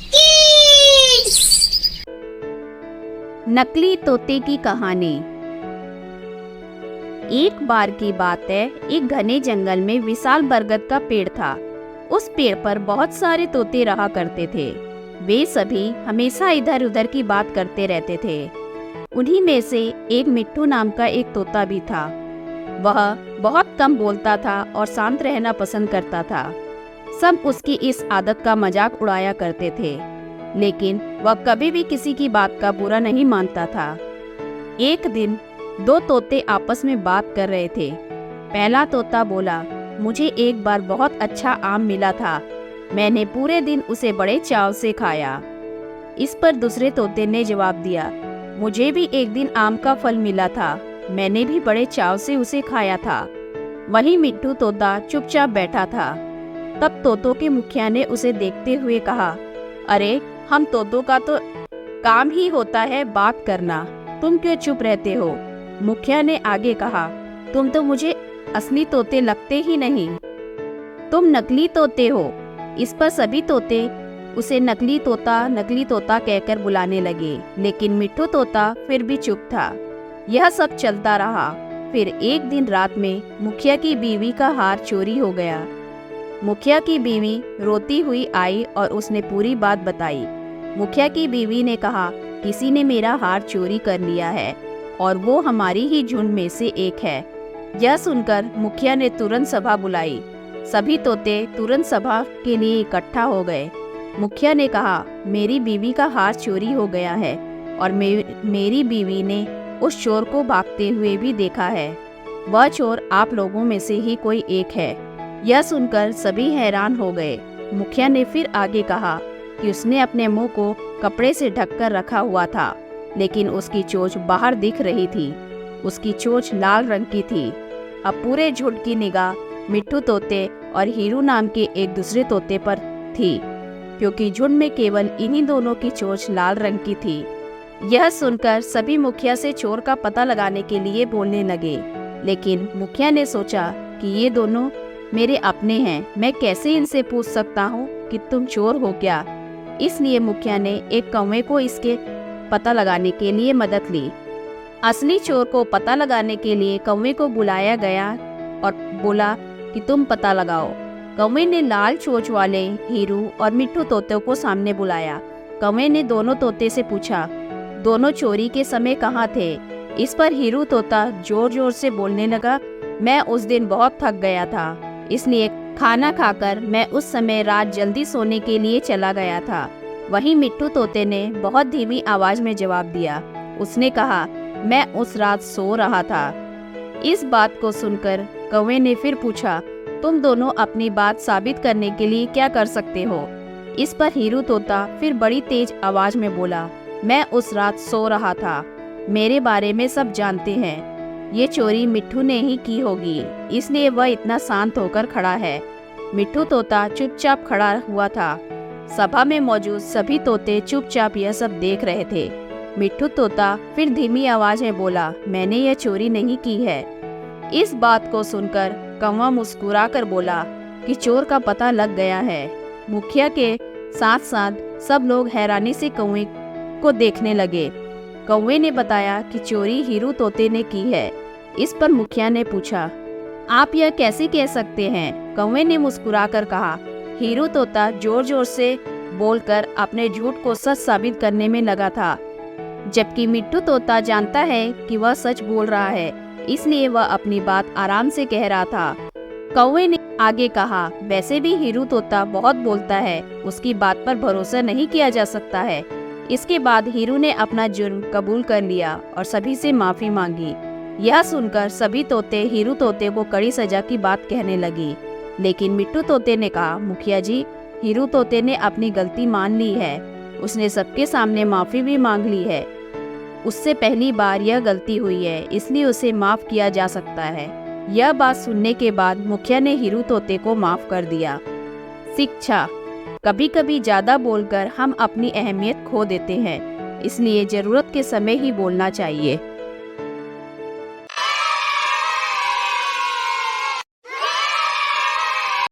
Kids. नकली तोते की कहानी। एक बार की बात है, एक घने जंगल में विशाल बरगद का पेड़ था। उस पेड़ पर बहुत सारे तोते रहा करते थे। वे सभी हमेशा इधर उधर की बात करते रहते थे। उन्हीं में से एक मिट्ठू नाम का एक तोता भी था। वह बहुत कम बोलता था और शांत रहना पसंद करता था। सब उसकी इस आदत का मजाक उड़ाया करते थे, लेकिन वह कभी भी किसी की बात का बुरा नहीं मानता था। एक दिन दो तोते आपस में बात कर रहे थे। पहला तोता बोला, मुझे एक बार बहुत अच्छा आम मिला था। मैंने पूरे दिन उसे बड़े चाव से खाया। इस पर दूसरे तोते ने जवाब दिया, मुझे भी एक दिन आम का फल मिला था। मैंने भी बड़े चाव से उसे खाया था। वहीं मिट्ठू तोता चुपचाप बैठा था। तब तोतों के मुखिया ने उसे देखते हुए कहा, अरे, हम तोतों का तो काम ही होता है बात करना, तुम क्यों चुप रहते हो? मुखिया ने आगे कहा, तुम तो मुझे असली तोते लगते ही नहीं, तुम नकली तोते हो। इस पर सभी तोते उसे नकली तोता कहकर बुलाने लगे, लेकिन मिट्ठू तोता फिर भी चुप था। यह सब चलता रहा। फिर एक दिन रात में मुखिया की बीवी का हार चोरी हो गया। मुखिया की बीवी रोती हुई आई और उसने पूरी बात बताई। मुखिया की बीवी ने कहा, किसी ने मेरा हार चोरी कर लिया है और वो हमारी ही झुंड में से एक है। यह सुनकर मुखिया ने तुरंत सभा बुलाई। सभी तोते तुरंत सभा के लिए इकट्ठा हो गए। मुखिया ने कहा, मेरी बीवी का हार चोरी हो गया है और मेरी बीवी ने उस चोर को भागते हुए भी देखा है। वह चोर आप लोगों में से ही कोई एक है। यह सुनकर सभी हैरान हो गए। मुखिया ने फिर आगे कहा कि उसने अपने मुंह को कपड़े से ढककर रखा हुआ था, लेकिन उसकी चोंच बाहर दिख रही थी। उसकी चोंच लाल रंग की थी। अब पूरे झुंड की निगाह मिट्ठू तोते और हीरू नाम के एक दूसरे तोते पर थी, क्योंकि झुंड में केवल इन्हीं दोनों की चोंच लाल रंग की थी। यह सुनकर सभी मुखिया से चोर का पता लगाने के लिए बोलने लगे, लेकिन मुखिया ने सोचा कि ये दोनों मेरे अपने हैं, मैं कैसे इनसे पूछ सकता हूँ कि तुम चोर हो क्या। इसलिए मुखिया ने एक कौवे को इसके पता लगाने के लिए मदद ली। असली चोर को पता लगाने के लिए कौवे को बुलाया गया और बोला कि तुम पता लगाओ। कौवे ने लाल चोंच वाले हीरू और मिट्ठू तोते को सामने बुलाया। कौवे ने दोनों तोते से पूछा, दोनों चोरी के समय कहाँ थे? इस पर हीरू तोता जोर जोर से बोलने लगा, मैं उस दिन बहुत थक गया था, इसलिए खाना खाकर मैं उस समय रात जल्दी सोने के लिए चला गया था। वहीं मिट्ठू तोते ने बहुत धीमी आवाज में जवाब दिया। उसने कहा, मैं उस रात सो रहा था। इस बात को सुनकर कौवे ने फिर पूछा, तुम दोनों अपनी बात साबित करने के लिए क्या कर सकते हो? इस पर हीरू तोता फिर बड़ी तेज आवाज में बोला, मैं उस रात सो रहा था, मेरे बारे में सब जानते हैं। ये चोरी मिट्ठू ने ही की होगी, इसलिए वह इतना शांत होकर खड़ा है। मिट्ठू तोता चुपचाप खड़ा हुआ था। सभा में मौजूद सभी तोते चुपचाप यह सब देख रहे थे। मिट्ठू तोता फिर धीमी आवाज में बोला, मैंने यह चोरी नहीं की है। इस बात को सुनकर कौवा मुस्कुराकर बोला कि चोर का पता लग गया है। मुखिया के साथ साथ सब लोग हैरानी से कौवे को देखने लगे। कौवे ने बताया कि चोरी हीरू तोते ने की है। इस पर मुखिया ने पूछा, आप यह कैसे कह सकते हैं? कौवे ने मुस्कुराकर कहा, हीरू तोता जोर जोर से बोलकर अपने झूठ को सच साबित करने में लगा था, जबकि मिट्ठू तोता जानता है कि वह सच बोल रहा है, इसलिए वह अपनी बात आराम से कह रहा था। कौवे ने आगे कहा, वैसे भी हीरू तोता बहुत बोलता है, उसकी बात पर भरोसा नहीं किया जा सकता है। इसके बाद हीरू ने अपना जुर्म कबूल कर लिया और सभी से माफी मांगी। यह सुनकर सभी तोते हीरू तोते को कड़ी सजा की बात कहने लगी, लेकिन मिट्ठू तोते ने कहा, मुखिया जी, हीरू तोते ने अपनी गलती मान ली है। उसने सबके सामने माफी भी मांग ली है। उससे पहली बार यह गलती हुई है, इसलिए उसे माफ किया जा सकता है। यह बात सुनने के बाद मुखिया ने हीरू तोते को माफ कर दिया। शिक्षा, कभी कभी ज्यादा बोलकर हम अपनी अहमियत खो देते हैं, इसलिए जरूरत के समय ही बोलना चाहिए।